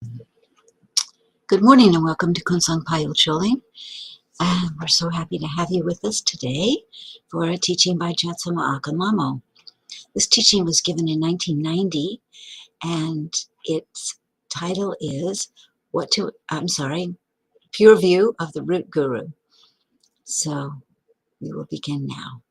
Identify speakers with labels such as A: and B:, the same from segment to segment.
A: Good morning and welcome to Kunsang Payul Choling. We're so happy to have you with us today for a teaching by Jetsunma Ahkon Lhamo. This teaching was given in 1990 and its title is Pure View of the Root Guru. So we will begin now.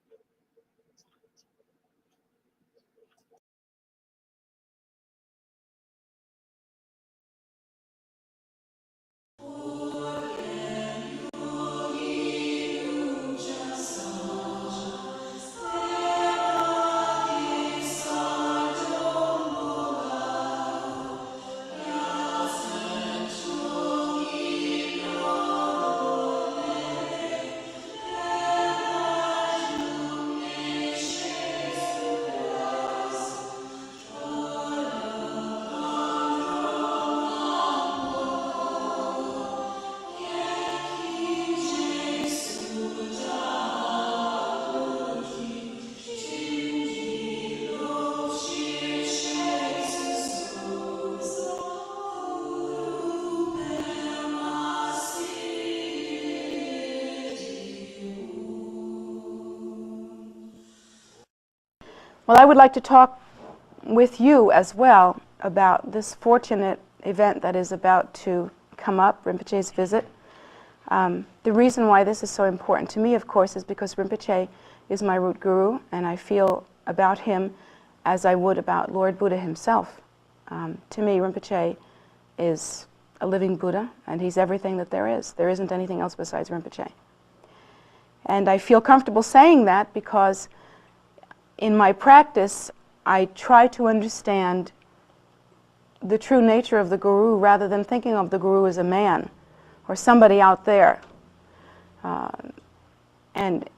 B: Well, I would like to talk with you as well about this fortunate event that is about to come up, Rinpoche's visit. The reason why this is so important to me, of course, is because Rinpoche is my root guru, and I feel about him as I would about Lord Buddha himself. To me, Rinpoche is a living Buddha, and he's everything that there is. There isn't anything else besides Rinpoche. And I feel comfortable saying that because in my practice, I try to understand the true nature of the guru rather than thinking of the guru as a man or somebody out there, and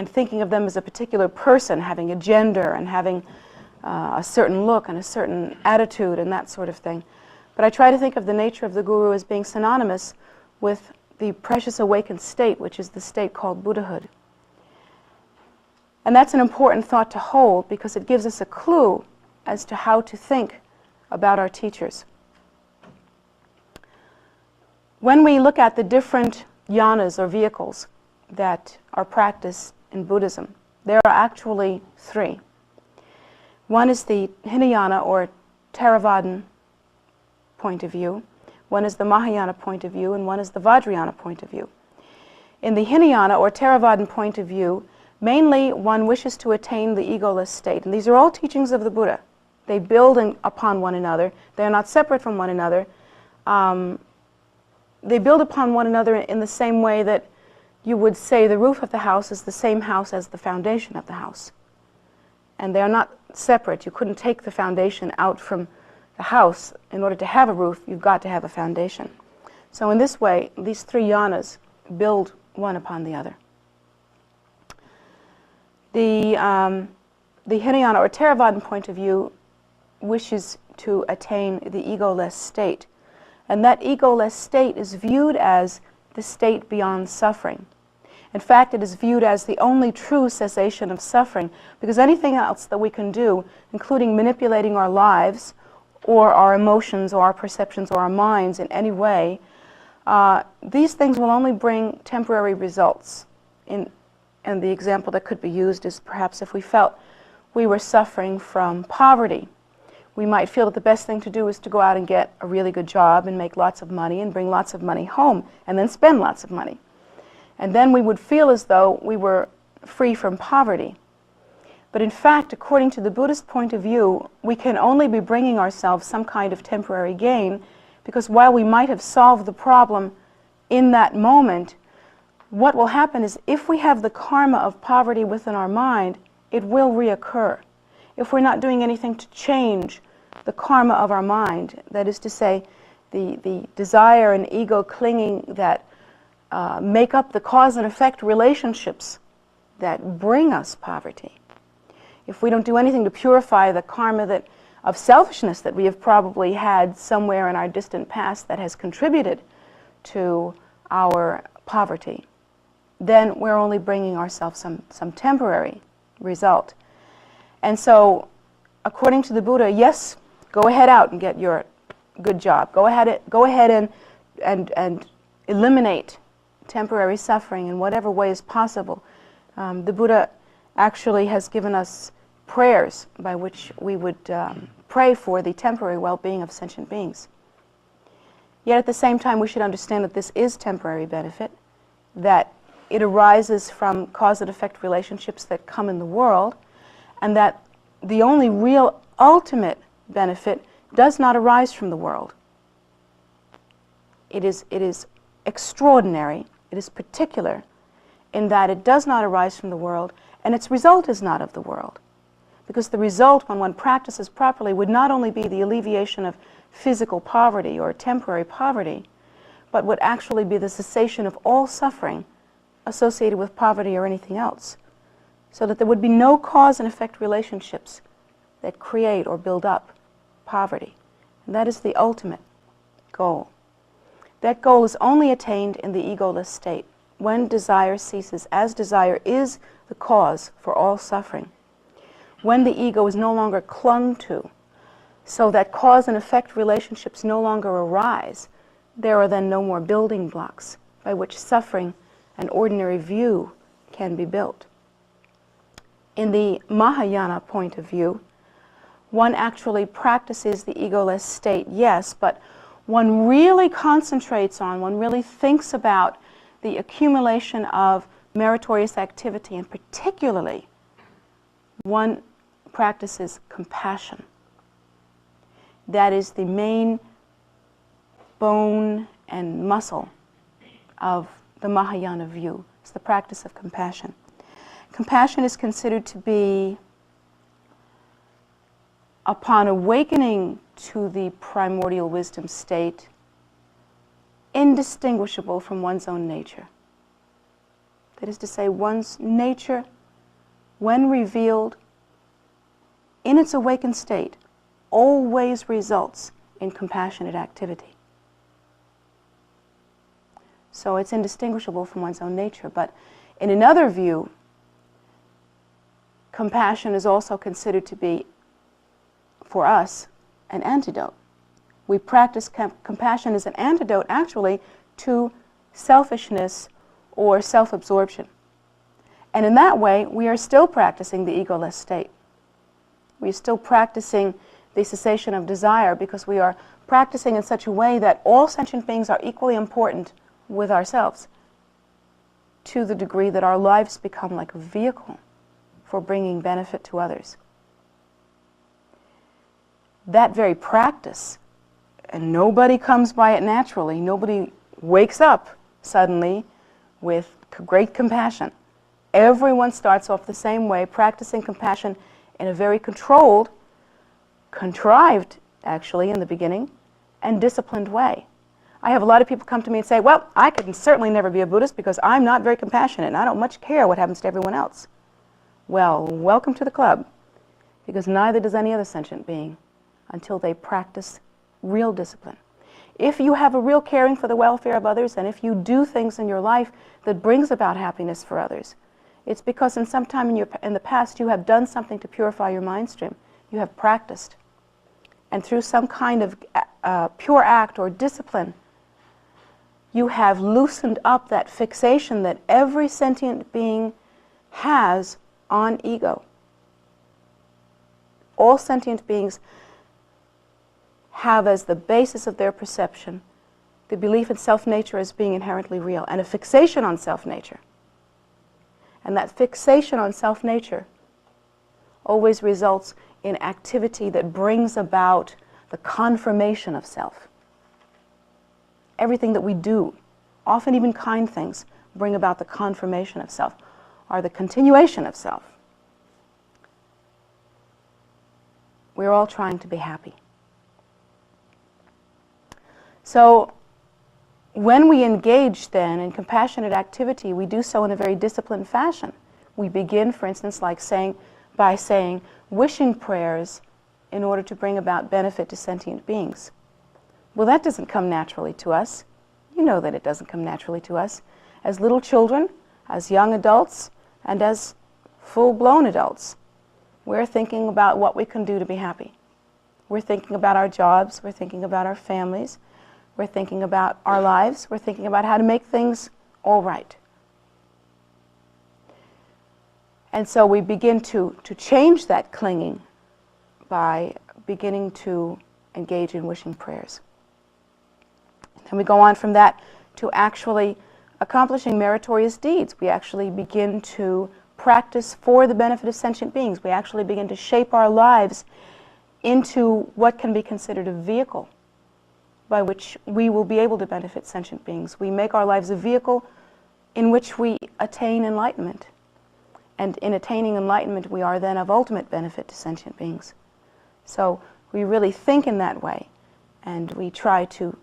B: thinking of them as a particular person having a gender and having a certain look and a certain attitude and that sort of thing. But I try to think of the nature of the guru as being synonymous with the precious awakened state, which is the state called Buddhahood. And that's an important thought to hold because it gives us a clue as to how to think about our teachers. When we look at the different yanas or vehicles that are practiced in Buddhism, there are actually three. One is the Hinayana or Theravadan point of view, one is the Mahayana point of view, and one is the Vajrayana point of view. In the Hinayana or Theravadan point of view, mainly, one wishes to attain the egoless state. And these are all teachings of the Buddha. They build upon one another. They're not separate from one another. They build upon one another in the same way that you would say the roof of the house is the same house as the foundation of the house. And they are not separate. You couldn't take the foundation out from the house. In order to have a roof, you've got to have a foundation. So in this way, these three yanas build one upon the other. The Hinayana or Theravadan point of view wishes to attain the egoless state. And that egoless state is viewed as the state beyond suffering. In fact, it is viewed as the only true cessation of suffering, because anything else that we can do, including manipulating our lives or our emotions or our perceptions or our minds in any way, these things will only bring temporary results. And the example that could be used is perhaps if we felt we were suffering from poverty. We might feel that the best thing to do is to go out and get a really good job and make lots of money and bring lots of money home and then spend lots of money. And then we would feel as though we were free from poverty. But in fact, according to the Buddhist point of view, we can only be bringing ourselves some kind of temporary gain, because while we might have solved the problem in that moment, what will happen is if we have the karma of poverty within our mind, it will reoccur. If we're not doing anything to change the karma of our mind, that is to say, the desire and ego clinging that make up the cause and effect relationships that bring us poverty. If we don't do anything to purify the karma of selfishness that we have probably had somewhere in our distant past that has contributed to our poverty, then we're only bringing ourselves some temporary result. And so, according to the Buddha, yes, go ahead out and get your good job. Go ahead and eliminate temporary suffering in whatever way is possible. The Buddha actually has given us prayers by which we would pray for the temporary well-being of sentient beings. Yet at the same time, we should understand that this is temporary benefit, that it arises from cause and effect relationships that come in the world, and that the only real ultimate benefit does not arise from the world. It is extraordinary, it is particular, in that it does not arise from the world, and its result is not of the world. Because the result, when one practices properly, would not only be the alleviation of physical poverty or temporary poverty, but would actually be the cessation of all suffering associated with poverty or anything else, so that there would be no cause and effect relationships that create or build up poverty. And that is the ultimate goal. That goal is only attained in the egoless state, when desire ceases, as desire is the cause for all suffering. When the ego is no longer clung to, so that cause and effect relationships no longer arise, there are then no more building blocks by which suffering and ordinary view can be built. In the Mahayana point of view, one actually practices the egoless state, yes, but one really concentrates on, one really thinks about the accumulation of meritorious activity, and particularly one practices compassion. That is the main bone and muscle of the Mahayana view. It's the practice of compassion. Compassion is considered to be, upon awakening to the primordial wisdom state, indistinguishable from one's own nature. That is to say, one's nature, when revealed in its awakened state, always results in compassionate activity. So it's indistinguishable from one's own nature. But in another view, compassion is also considered to be, for us, an antidote. We practice compassion as an antidote, actually, to selfishness or self-absorption. And in that way, we are still practicing the egoless state. We are still practicing the cessation of desire, because we are practicing in such a way that all sentient beings are equally important with ourselves, to the degree that our lives become like a vehicle for bringing benefit to others. That very practice, and nobody comes by it naturally, nobody wakes up suddenly with great compassion. Everyone starts off the same way, practicing compassion in a very controlled, contrived, actually, in the beginning, and disciplined way. I have a lot of people come to me and say, well, I can certainly never be a Buddhist because I'm not very compassionate and I don't much care what happens to everyone else. Well, welcome to the club, because neither does any other sentient being until they practice real discipline. If you have a real caring for the welfare of others, and if you do things in your life that brings about happiness for others, it's because in some time in the past you have done something to purify your mind stream. You have practiced. And through some kind of pure act or discipline, you have loosened up that fixation that every sentient being has on ego. All sentient beings have as the basis of their perception the belief in self-nature as being inherently real, and a fixation on self-nature. And that fixation on self-nature always results in activity that brings about the confirmation of self. Everything that we do, often even kind things, bring about the confirmation of self, or the continuation of self. We're all trying to be happy. So when we engage then in compassionate activity, we do so in a very disciplined fashion. We begin, for instance, by saying wishing prayers in order to bring about benefit to sentient beings. Well, that doesn't come naturally to us. You know that it doesn't come naturally to us. As little children, as young adults, and as full-blown adults, we're thinking about what we can do to be happy. We're thinking about our jobs, we're thinking about our families, we're thinking about our lives, we're thinking about how to make things all right. And so we begin to change that clinging by beginning to engage in wishing prayers. And we go on from that to actually accomplishing meritorious deeds. We actually begin to practice for the benefit of sentient beings. We actually begin to shape our lives into what can be considered a vehicle by which we will be able to benefit sentient beings. We make our lives a vehicle in which we attain enlightenment. And in attaining enlightenment, we are then of ultimate benefit to sentient beings. So we really think in that way, and we try to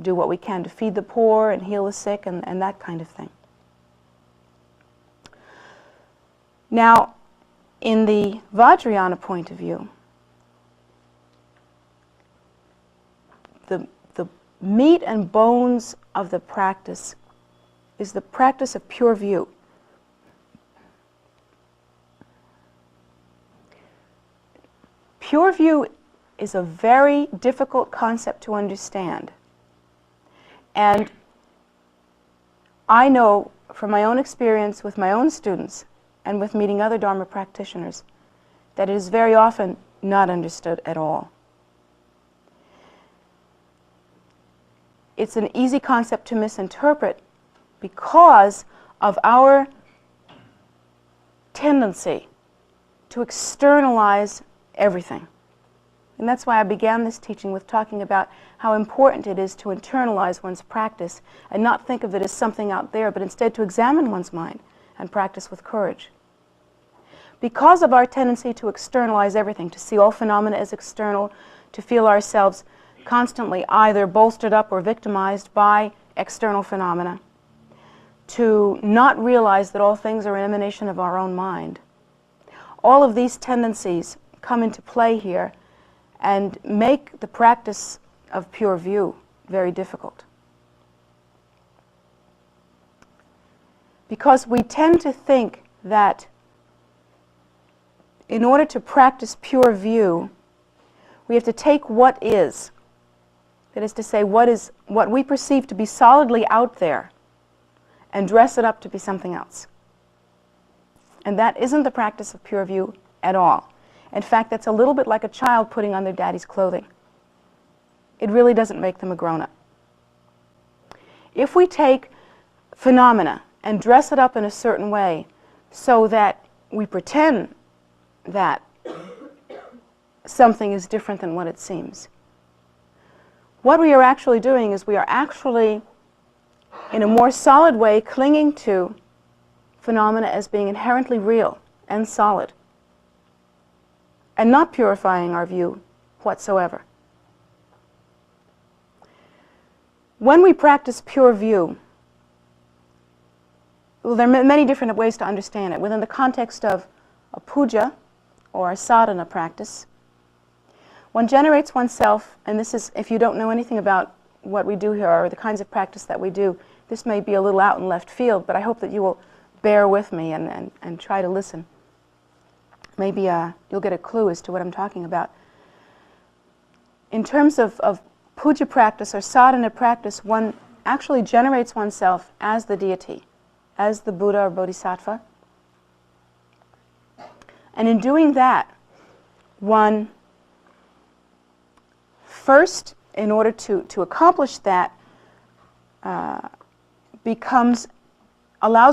B: do what we can to feed the poor and heal the sick and that kind of thing. Now, in the Vajrayana point of view, the meat and bones of the practice is the practice of pure view. Pure view is a very difficult concept to understand. And I know from my own experience with my own students and with meeting other Dharma practitioners that it is very often not understood at all. It's an easy concept to misinterpret because of our tendency to externalize everything. And that's why I began this teaching with talking about how important it is to internalize one's practice and not think of it as something out there, but instead to examine one's mind and practice with courage. Because of our tendency to externalize everything, to see all phenomena as external, to feel ourselves constantly either bolstered up or victimized by external phenomena, to not realize that all things are an emanation of our own mind. All of these tendencies come into play here and make the practice of pure view very difficult. Because we tend to think that in order to practice pure view, we have to take what is, that is to say, what we perceive to be solidly out there, and dress it up to be something else. And that isn't the practice of pure view at all. In fact, that's a little bit like a child putting on their daddy's clothing. It really doesn't make them a grown-up. If we take phenomena and dress it up in a certain way so that we pretend that something is different than what it seems, what we are actually doing is we are actually, in a more solid way, clinging to phenomena as being inherently real and solid, and not purifying our view whatsoever. When we practice pure view, well, there are many different ways to understand it. Within the context of a puja or a sadhana practice, one generates oneself, and this is, if you don't know anything about what we do here or the kinds of practice that we do, this may be a little out in left field, but I hope that you will bear with me and try to listen. Maybe you'll get a clue as to what I'm talking about. In terms of puja practice or sadhana practice, one actually generates oneself as the deity, as the Buddha or Bodhisattva. And in doing that, one first, in order to accomplish that, allows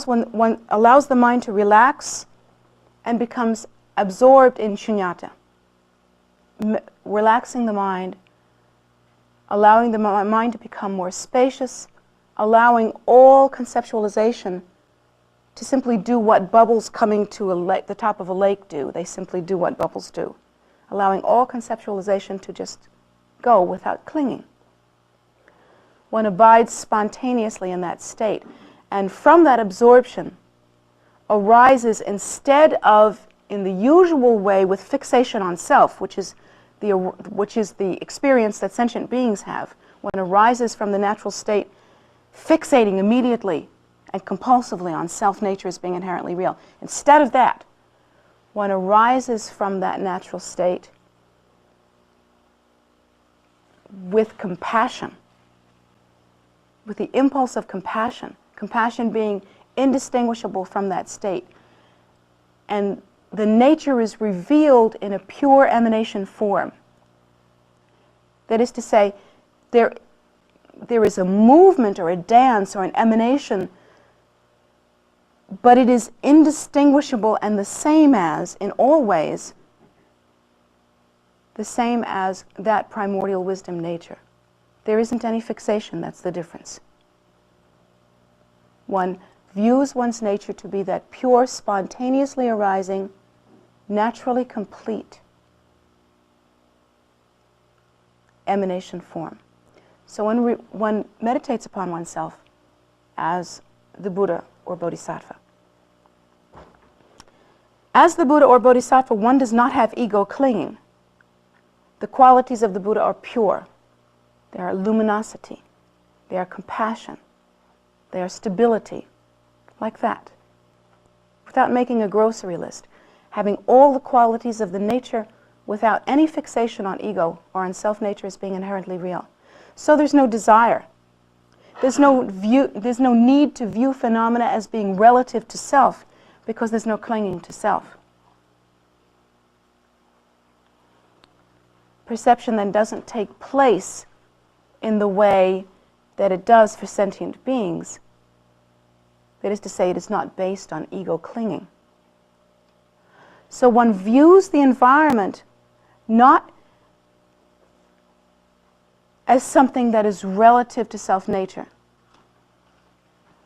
B: the mind to relax and becomes absorbed in shunyata, relaxing the mind, allowing the mind to become more spacious, allowing all conceptualization to simply do what bubbles coming to the top of a lake do. They simply do what bubbles do, allowing all conceptualization to just go without clinging. One abides spontaneously in that state, and from that absorption arises, instead of in the usual way with fixation on self, which is the experience that sentient beings have, one arises from the natural state fixating immediately and compulsively on self-nature as being inherently real. Instead of that, one arises from that natural state with compassion, with the impulse of compassion, compassion being indistinguishable from that state. And the nature is revealed in a pure emanation form. That is to say, there is a movement or a dance or an emanation, but it is indistinguishable and the same as, in all ways, the same as that primordial wisdom nature. There isn't any fixation, that's the difference. One views one's nature to be that pure, spontaneously arising, naturally complete emanation form. So when one meditates upon oneself as the Buddha or Bodhisattva. As the Buddha or Bodhisattva, one does not have ego clinging. The qualities of the Buddha are pure. They are luminosity. They are compassion. They are stability. Like that. Without making a grocery list. Having all the qualities of the nature without any fixation on ego or on self-nature as being inherently real. So there's no desire. There's no need to view phenomena as being relative to self because there's no clinging to self. Perception then doesn't take place in the way that it does for sentient beings. That is to say, it is not based on ego clinging. So one views the environment not as something that is relative to self-nature.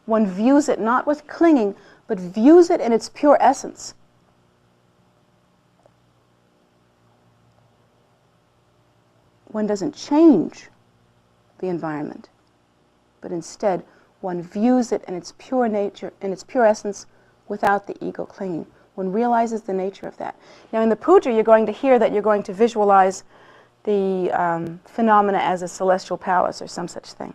B: One views it not with clinging, but views it in its pure essence. One doesn't change the environment, but instead one views it in its pure nature, in its pure essence, without the ego clinging. One realizes the nature of that. Now in the puja, you're going to hear that you're going to visualize the phenomena as a celestial palace or some such thing.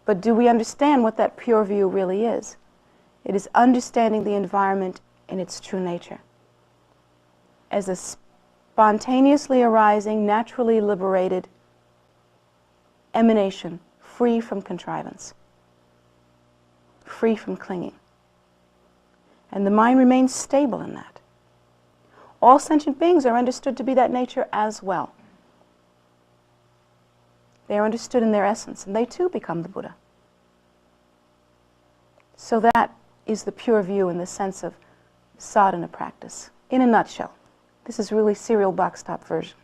B: But do we understand what that pure view really is? It is understanding the environment in its true nature. As a spontaneously arising, naturally liberated emanation, free from contrivance, free from clinging. And the mind remains stable in that. All sentient beings are understood to be that nature as well. They are understood in their essence, and they too become the Buddha. So that is the pure view in the sense of sadhana practice, in a nutshell. This is really serial box top version.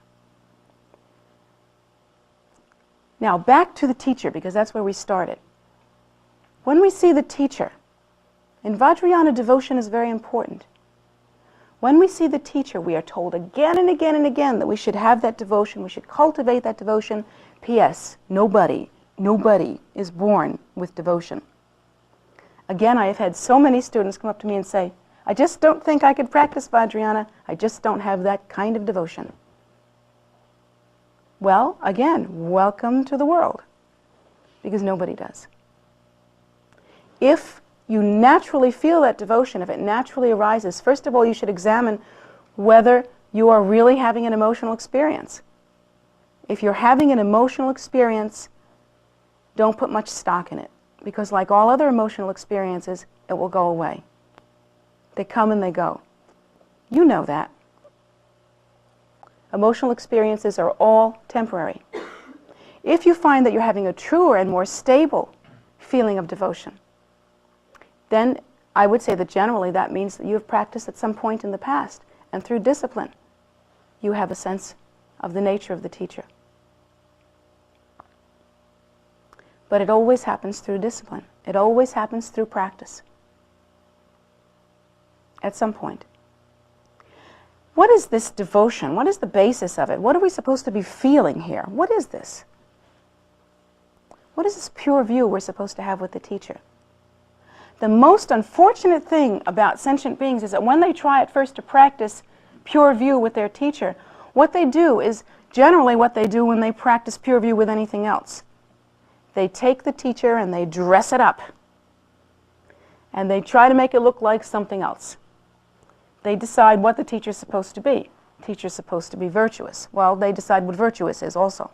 B: Now back to the teacher, because that's where we started. When we see the teacher, in Vajrayana devotion is very important. When we see the teacher, we are told again and again and again that we should have that devotion, we should cultivate that devotion. P.S. Nobody is born with devotion. Again, I have had so many students come up to me and say, I just don't think I could practice Vajrayana. I just don't have that kind of devotion. Well, again, welcome to the world, because nobody does. If you naturally feel that devotion, if it naturally arises, first of all, you should examine whether you are really having an emotional experience. If you're having an emotional experience, don't put much stock in it, because like all other emotional experiences, it will go away. They come and they go. You know that. Emotional experiences are all temporary. If you find that you're having a truer and more stable feeling of devotion, then I would say that generally that means that you have practiced at some point in the past, and through discipline, you have a sense of the nature of the teacher. But it always happens through discipline. It always happens through practice. At some point. What is this devotion? What is the basis of it? What are we supposed to be feeling here? What is this? What is this pure view we're supposed to have with the teacher? The most unfortunate thing about sentient beings is that when they try at first to practice pure view with their teacher, what they do is generally what they do when they practice pure view with anything else. They take the teacher and they dress it up. And they try to make it look like something else. They decide what the teacher's supposed to be. The teacher's supposed to be virtuous. Well, they decide what virtuous is also.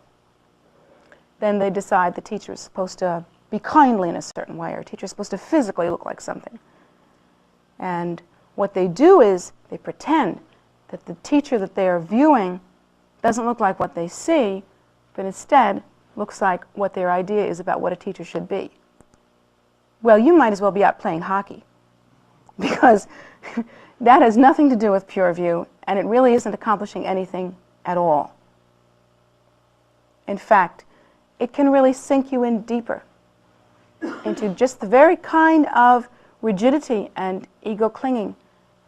B: then they decide the teacher is supposed to be kindly in a certain way, or a teacher is supposed to physically look like something. And what they do is they pretend that the teacher that they are viewing doesn't look like what they see, but instead looks like what their idea is about what a teacher should be. Well, you might as well be out playing hockey, because that has nothing to do with pure view, and it really isn't accomplishing anything at all. In fact, it can really sink you in deeper into just the very kind of rigidity and ego clinging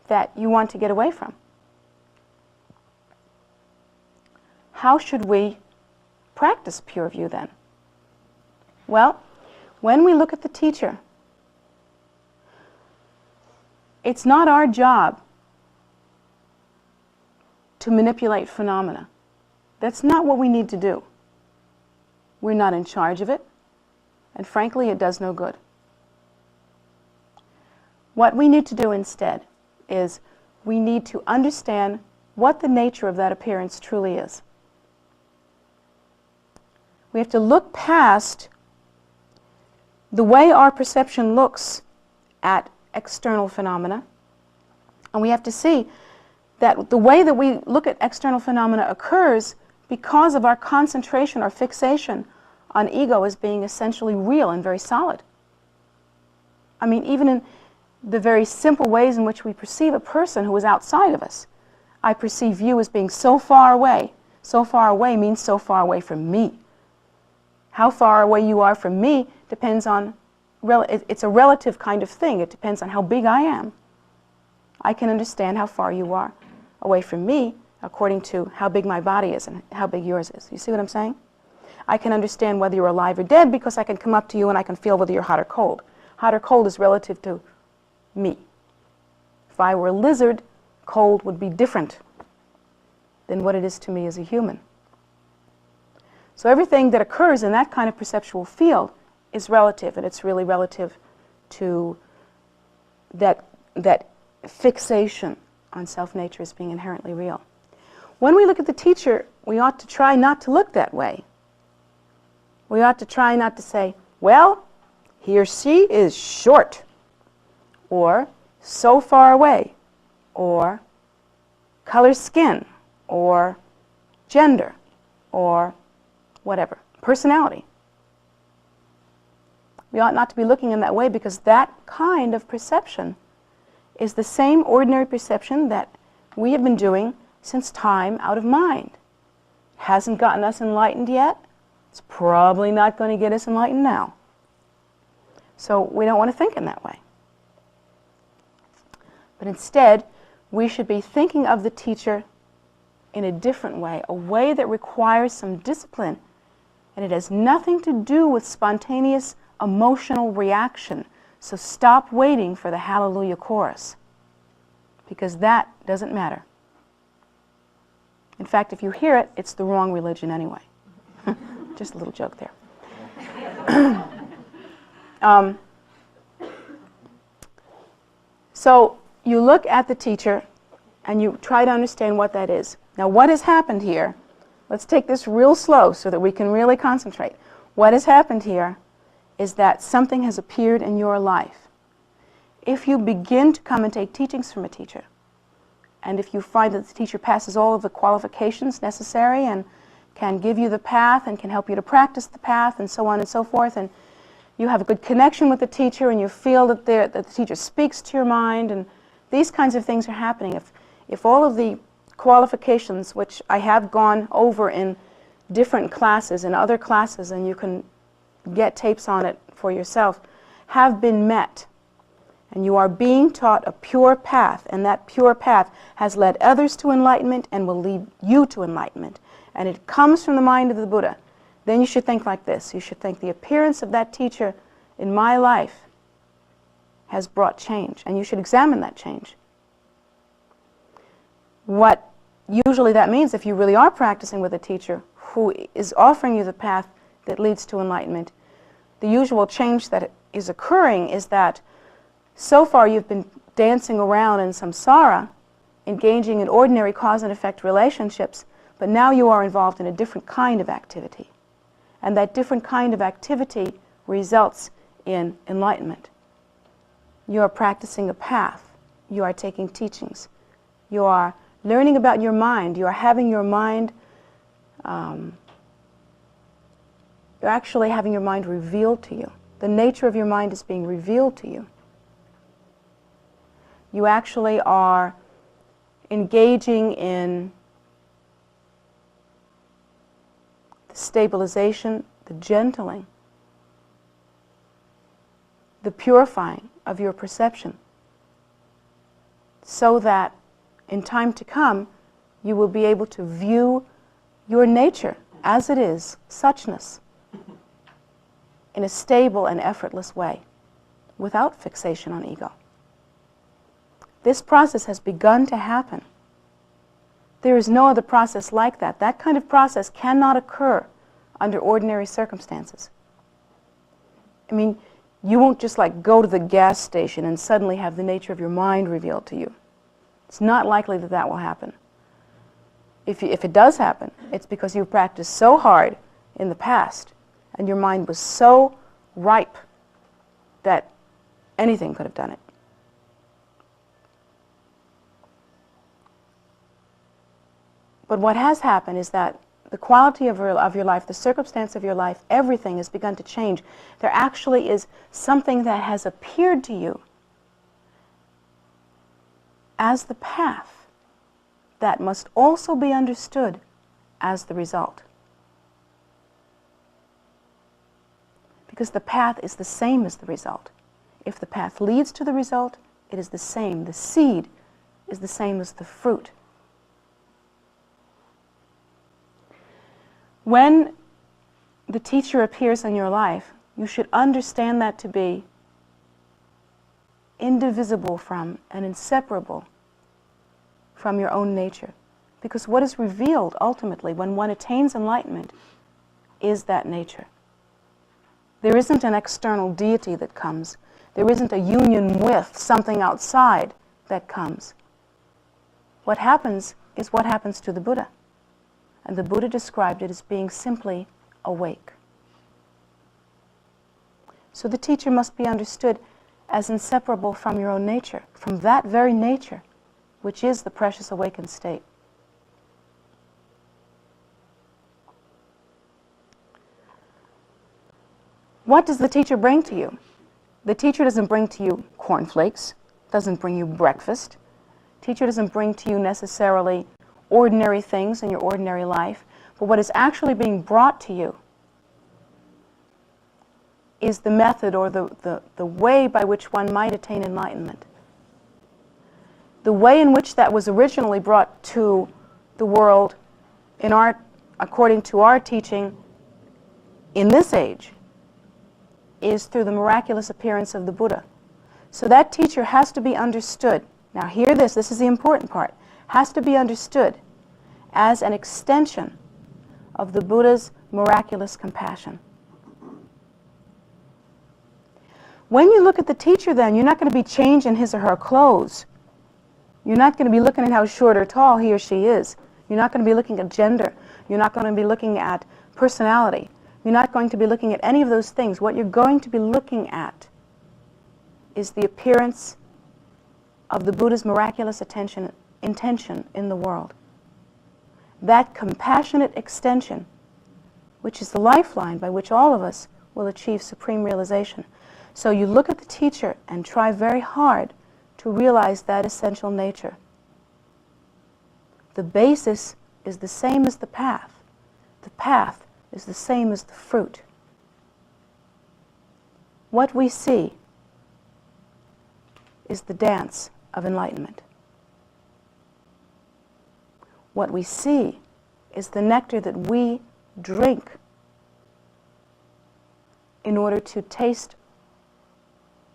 B: that you want to get away from. How should we practice pure view then? Well, when we look at the teacher, it's not our job to manipulate phenomena. That's not what we need to do. We're not in charge of it, and frankly, it does no good. What we need to do instead is we need to understand what the nature of that appearance truly is. We have to look past the way our perception looks at external phenomena, and we have to see that the way that we look at external phenomena occurs because of our concentration or fixation on ego as being essentially real and very solid. I mean, even in the very simple ways in which we perceive a person who is outside of us. I perceive you as being so far away. So far away means so far away from me. How far away you are from me depends on, it's a relative kind of thing. It depends on how big I am. I can understand how far you are away from me according to how big my body is and how big yours is. You see what I'm saying? I can understand whether you're alive or dead because I can come up to you and I can feel whether you're hot or cold. Hot or cold is relative to me. If I were a lizard, cold would be different than what it is to me as a human. So everything that occurs in that kind of perceptual field is relative, and it's really relative to that fixation on self-nature as being inherently real. When we look at the teacher, we ought to try not to look that way. We ought to try not to say, well, he or she is short, or so far away, or color skin, or gender, or whatever, personality. We ought not to be looking in that way because that kind of perception is the same ordinary perception that we have been doing since time out of mind. Hasn't gotten us enlightened yet. It's probably not going to get us enlightened now. So we don't want to think in that way. But instead, we should be thinking of the teacher in a different way, a way that requires some discipline. And it has nothing to do with spontaneous emotional reaction. So stop waiting for the Hallelujah chorus, because that doesn't matter. In fact, if you hear it, it's the wrong religion anyway. Just a little joke there. So you look at the teacher and you try to understand what that is. Now, what has happened here? Let's take this real slow so that we can really concentrate. What has happened here is that something has appeared in your life. If you begin to come and take teachings from a teacher, and if you find that the teacher passes all of the qualifications necessary and can give you the path and can help you to practice the path and so on and so forth, and you have a good connection with the teacher and you feel that the teacher speaks to your mind, and these kinds of things are happening. If all of the qualifications, which I have gone over in different classes, in other classes, and you can get tapes on it for yourself, have been met, and you are being taught a pure path, and that pure path has led others to enlightenment and will lead you to enlightenment, and it comes from the mind of the Buddha, then you should think like this. You should think the appearance of that teacher in my life has brought change, and you should examine that change. What usually that means, if you really are practicing with a teacher who is offering you the path that leads to enlightenment, the usual change that is occurring is that so far you've been dancing around in samsara, engaging in ordinary cause and effect relationships, but now you are involved in a different kind of activity. and that different kind of activity results in enlightenment. You are practicing a path. You are taking teachings. You are learning about your mind. You are having your mind, you're actually having your mind revealed to you. The nature of your mind is being revealed to you. You actually are engaging in the stabilization, the gentling, the purifying of your perception, so that in time to come you will be able to view your nature as it is, suchness, in a stable and effortless way, without fixation on ego. This process has begun to happen. There is no other process like that. That kind of process cannot occur under ordinary circumstances. I mean, you won't just like go to the gas station and suddenly have the nature of your mind revealed to you. It's not likely that that will happen. If it does happen, it's because you practiced so hard in the past and your mind was so ripe that anything could have done it. But what has happened is that the quality of your life, the circumstance of your life, everything has begun to change. There actually is something that has appeared to you as the path that must also be understood as the result. Because the path is the same as the result. If the path leads to the result, it is the same. The seed is the same as the fruit. When the teacher appears in your life, you should understand that to be indivisible from and inseparable from your own nature. Because what is revealed ultimately when one attains enlightenment is that nature. There isn't an external deity that comes. There isn't a union with something outside that comes. What happens is what happens to the Buddha. And the Buddha described it as being simply awake. So the teacher must be understood as inseparable from your own nature, from that very nature, which is the precious awakened state. What does the teacher bring to you? The teacher doesn't bring to you cornflakes, doesn't bring you breakfast. Teacher doesn't bring to you necessarily ordinary things in your ordinary life, but what is actually being brought to you is the method or the way by which one might attain enlightenment. The way in which that was originally brought to the world according to our teaching in this age is through the miraculous appearance of the Buddha. So that teacher has to be understood. Now hear this is the important part. Has to be understood as an extension of the Buddha's miraculous compassion. When you look at the teacher then, you're not going to be changing his or her clothes. You're not going to be looking at how short or tall he or she is. You're not going to be looking at gender. You're not going to be looking at personality. You're not going to be looking at any of those things. What you're going to be looking at is the appearance of the Buddha's miraculous intention in the world. That compassionate extension, which is the lifeline by which all of us will achieve supreme realization. So you look at the teacher and try very hard to realize that essential nature. The basis is the same as the path. The path is the same as the fruit. What we see is the dance of enlightenment. What we see is the nectar that we drink in order to taste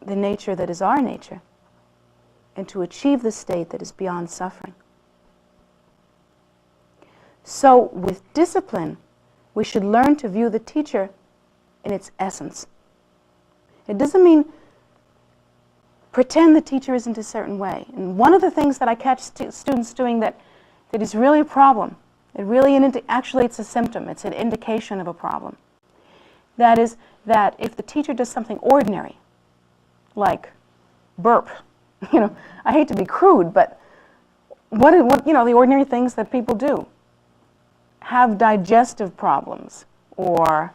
B: the nature that is our nature and to achieve the state that is beyond suffering. So with discipline, we should learn to view the teacher in its essence. It doesn't mean pretend the teacher isn't a certain way. And one of the things that I catch students doing that is really a problem, actually it's a symptom, it's an indication of a problem, That is, that if the teacher does something ordinary, like burp, I hate to be crude, but what the ordinary things that people do, have digestive problems, or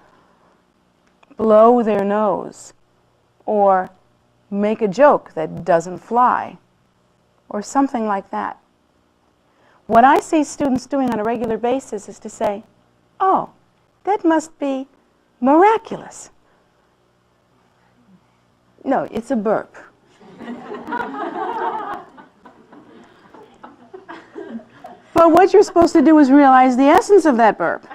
B: blow their nose, or make a joke that doesn't fly, or something like that. What I see students doing on a regular basis is to say, oh, that must be miraculous. No, it's a burp. But what you're supposed to do is realize the essence of that burp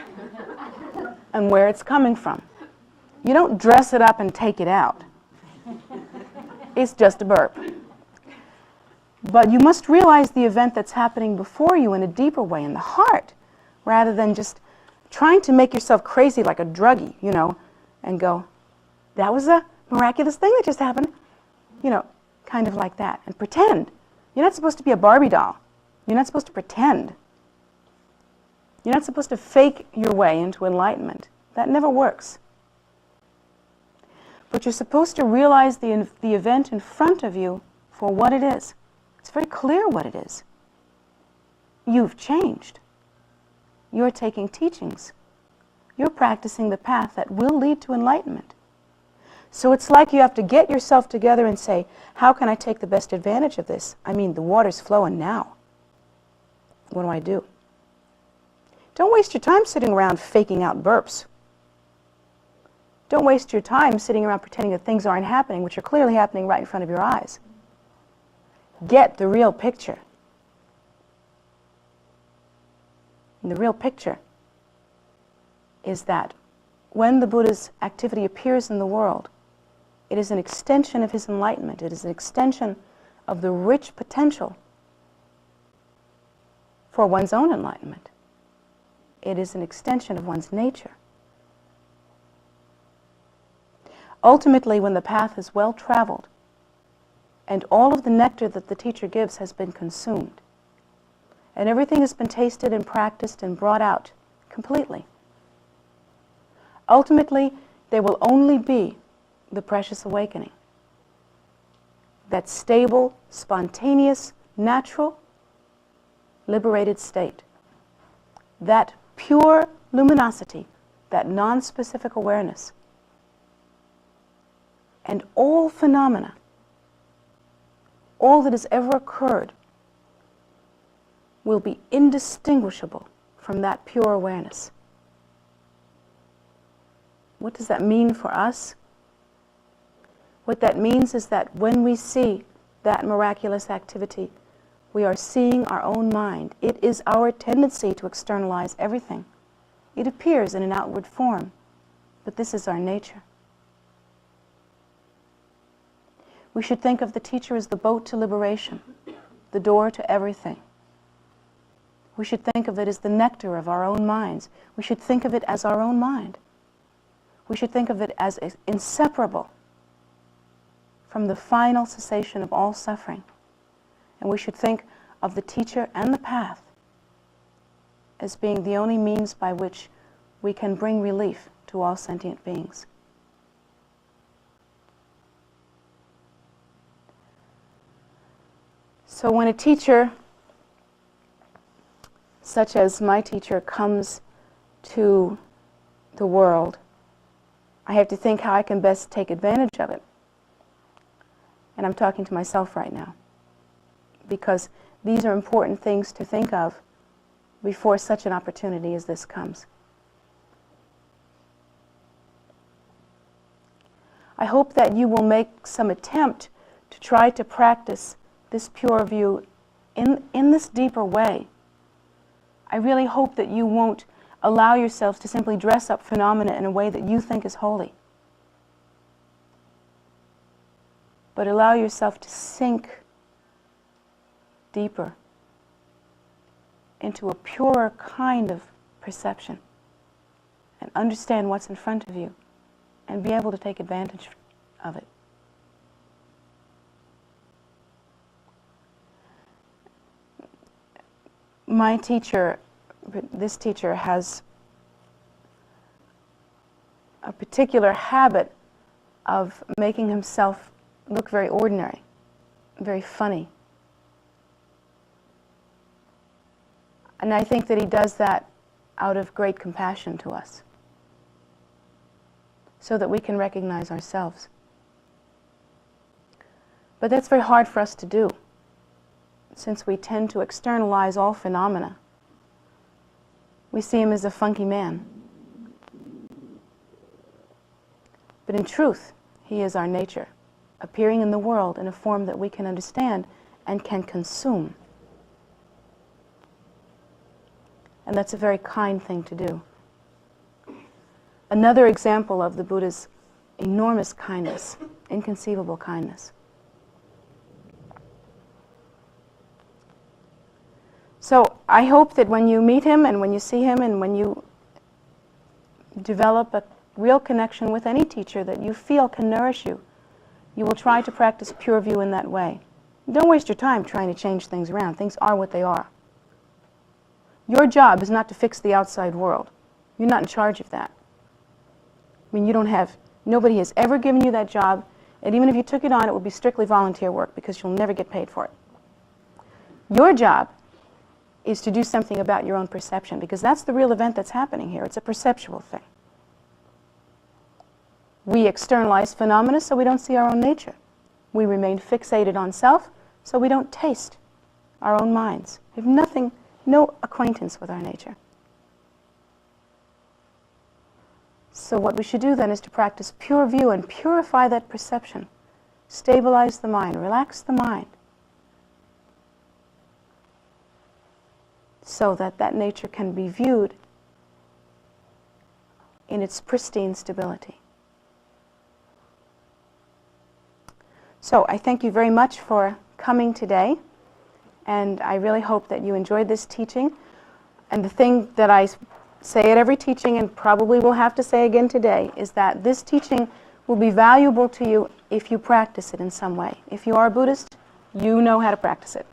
B: and where it's coming from. You don't dress it up and take it out. It's just a burp. But you must realize the event that's happening before you in a deeper way, in the heart, rather than just trying to make yourself crazy like a druggie, and go, that was a miraculous thing that just happened, kind of like that, and pretend. You're not supposed to be a Barbie doll. You're not supposed to pretend. You're not supposed to fake your way into enlightenment. That never works. But you're supposed to realize the event in front of you for what it is. It's very clear what it is. You've changed. You're taking teachings. You're practicing the path that will lead to enlightenment. So it's like you have to get yourself together and say, how can I take the best advantage of this? I mean, the water's flowing now. What do I do? Don't waste your time sitting around faking out burps. Don't waste your time sitting around pretending that things aren't happening, which are clearly happening right in front of your eyes. Get the real picture. And the real picture is that when the Buddha's activity appears in the world, it is an extension of his enlightenment. It is an extension of the rich potential for one's own enlightenment. It is an extension of one's nature. Ultimately, when the path is well traveled and all of the nectar that the teacher gives has been consumed, and everything has been tasted and practiced and brought out completely, ultimately there will only be the precious awakening. That stable, spontaneous, natural, liberated state. That pure luminosity, that non-specific awareness. And all phenomena, all that has ever occurred, will be indistinguishable from that pure awareness. What does that mean for us? What that means is that when we see that miraculous activity, we are seeing our own mind. It is our tendency to externalize everything. It appears in an outward form, but this is our nature. We should think of the teacher as the boat to liberation, the door to everything. We should think of it as the nectar of our own minds. We should think of it as our own mind. We should think of it as inseparable from the final cessation of all suffering. And we should think of the teacher and the path as being the only means by which we can bring relief to all sentient beings. So when a teacher, such as my teacher, comes to the world, I have to think how I can best take advantage of it. And I'm talking to myself right now, because these are important things to think of before such an opportunity as this comes. I hope that you will make some attempt to try to practice this pure view in this deeper way. I really hope that you won't allow yourselves to simply dress up phenomena in a way that you think is holy, but allow yourself to sink deeper into a purer kind of perception and understand what's in front of you and be able to take advantage of it. My teacher, this teacher, has a particular habit of making himself look very ordinary, very funny. And I think that he does that out of great compassion to us, so that we can recognize ourselves. But that's very hard for us to do, since we tend to externalize all phenomena. We see him as a funky man. But in truth, he is our nature, appearing in the world in a form that we can understand and can consume. And that's a very kind thing to do. Another example of the Buddha's enormous kindness, inconceivable kindness. So I hope that when you meet him and when you see him and when you develop a real connection with any teacher that you feel can nourish you, you will try to practice pure view in that way. Don't waste your time trying to change things around. Things are what they are. Your job is not to fix the outside world. You're not in charge of that. I mean, nobody has ever given you that job, and even if you took it on, it would be strictly volunteer work because you'll never get paid for it. Your job is to do something about your own perception, because that's the real event that's happening here. It's a perceptual thing. We externalize phenomena so we don't see our own nature. We remain fixated on self so we don't taste our own minds. We have no acquaintance with our nature. So what we should do then is to practice pure view and purify that perception. Stabilize the mind, relax the mind, so that that nature can be viewed in its pristine stability. So I thank you very much for coming today, and I really hope that you enjoyed this teaching. And the thing that I say at every teaching, and probably will have to say again today, is that this teaching will be valuable to you if you practice it in some way. If you are a Buddhist, you know how to practice it.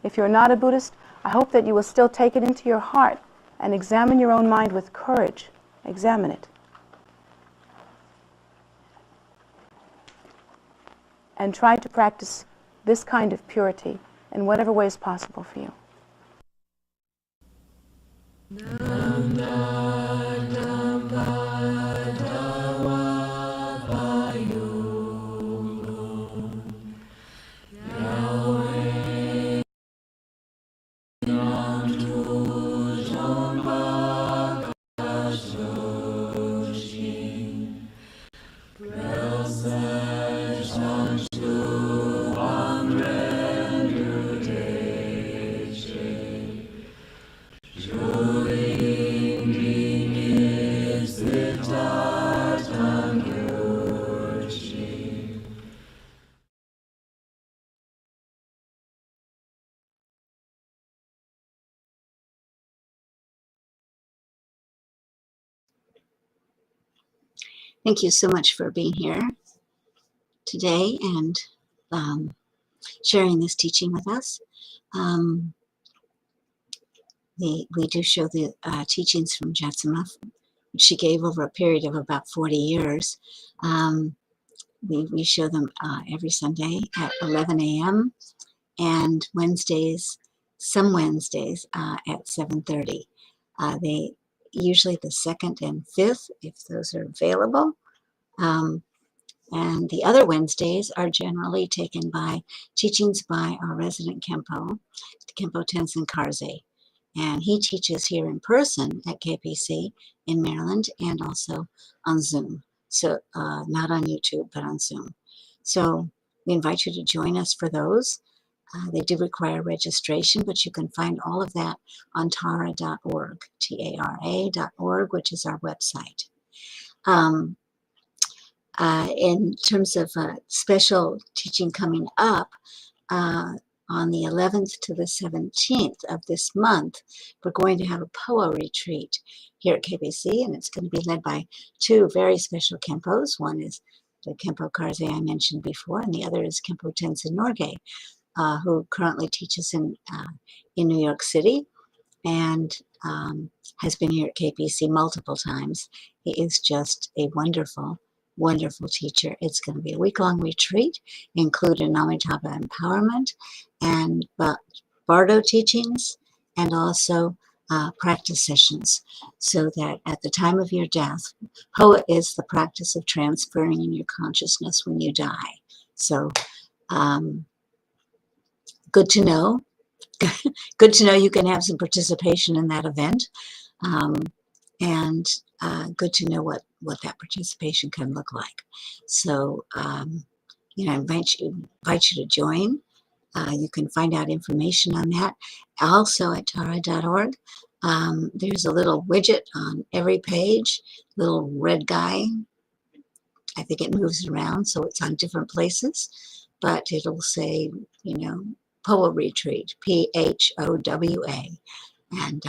B: If you're not a Buddhist, I hope that you will still take it into your heart and examine your own mind with courage. Examine it. And try to practice this kind of purity in whatever way is possible for you.
A: Thank you so much for being here today and sharing this teaching with us. We do show the teachings from Jetsunma, which she gave over a period of about 40 years. We show them every Sunday at 11 a.m. and some Wednesdays at 7:30. They usually the 2nd and 5th, if those are available. And the other Wednesdays are generally taken by teachings by our resident Khenpo, Khenpo Tenzin Karze. And he teaches here in person at KPC in Maryland and also on Zoom. So not on YouTube, but on Zoom. So we invite you to join us for those. They do require registration, but you can find all of that on tara.org, Tara.org, which is our website. In terms of special teaching coming up, on the 11th to the 17th of this month, we're going to have a POA retreat here at KBC, and it's going to be led by two very special Khenpos. One is the Khenpo Karze I mentioned before, and the other is Khenpo Tenzin Norgay, who currently teaches in New York City and has been here at KPC multiple times He is just a wonderful, wonderful teacher. It's going to be a week-long retreat, including Amitabha empowerment and Bardo teachings, and also practice sessions, so that at the time of your death, Hoa is the practice of transferring in your consciousness when you die. So good to know. Good to know you can have some participation in that event. And good to know what that participation can look like. So, I invite you to join. You can find out information on that. Also at tara.org, there's a little widget on every page, little red guy. I think it moves around, so it's on different places, but it'll say, POWA Retreat, PHOWA. And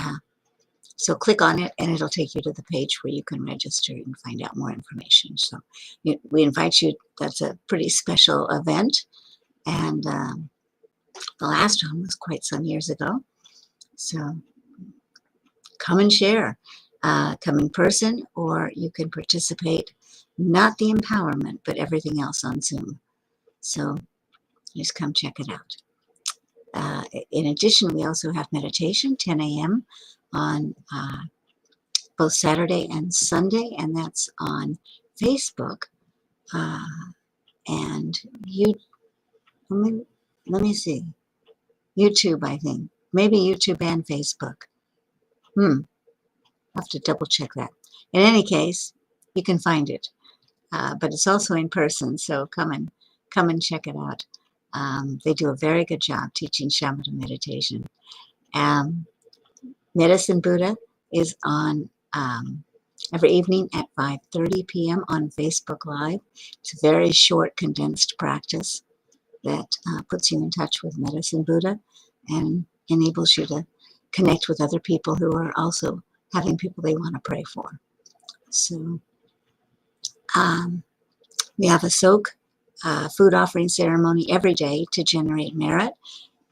A: so click on it, and it'll take you to the page where you can register and find out more information. So we invite you. That's a pretty special event. And the last one was quite some years ago. So come and share. Come in person, or you can participate, not the empowerment, but everything else on Zoom. So just come check it out. In addition, we also have meditation, 10 a.m. on both Saturday and Sunday, and that's on Facebook. And let me see. YouTube, I think. Maybe YouTube and Facebook. I'll have to double check that. In any case, you can find it. But it's also in person, so come and check it out. They do a very good job teaching shamatha meditation. Medicine Buddha is on every evening at 5:30 p.m. on Facebook Live. It's a very short, condensed practice that puts you in touch with Medicine Buddha and enables you to connect with other people who are also having people they want to pray for. So we have a soak food offering ceremony every day to generate merit,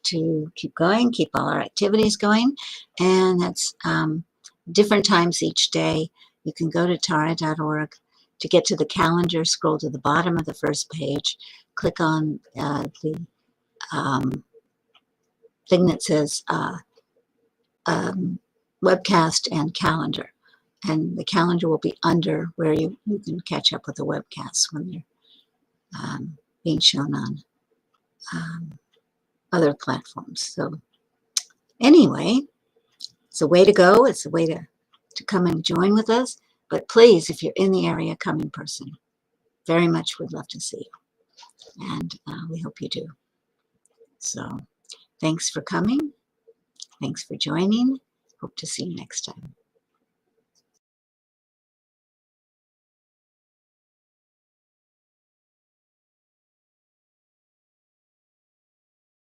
A: to keep going, keep all our activities going. And that's different times each day. You can go to tara.org to get to the calendar, scroll to the bottom of the first page, click on the thing that says webcast and calendar. And the calendar will be under where you can catch up with the webcasts when they're being shown on other platforms. So anyway, it's a way to go. It's a way to come and join with us. But please, if you're in the area, come in person. Very much would love to see you. And we hope you do. So thanks for coming. Thanks for joining. Hope to see you next time.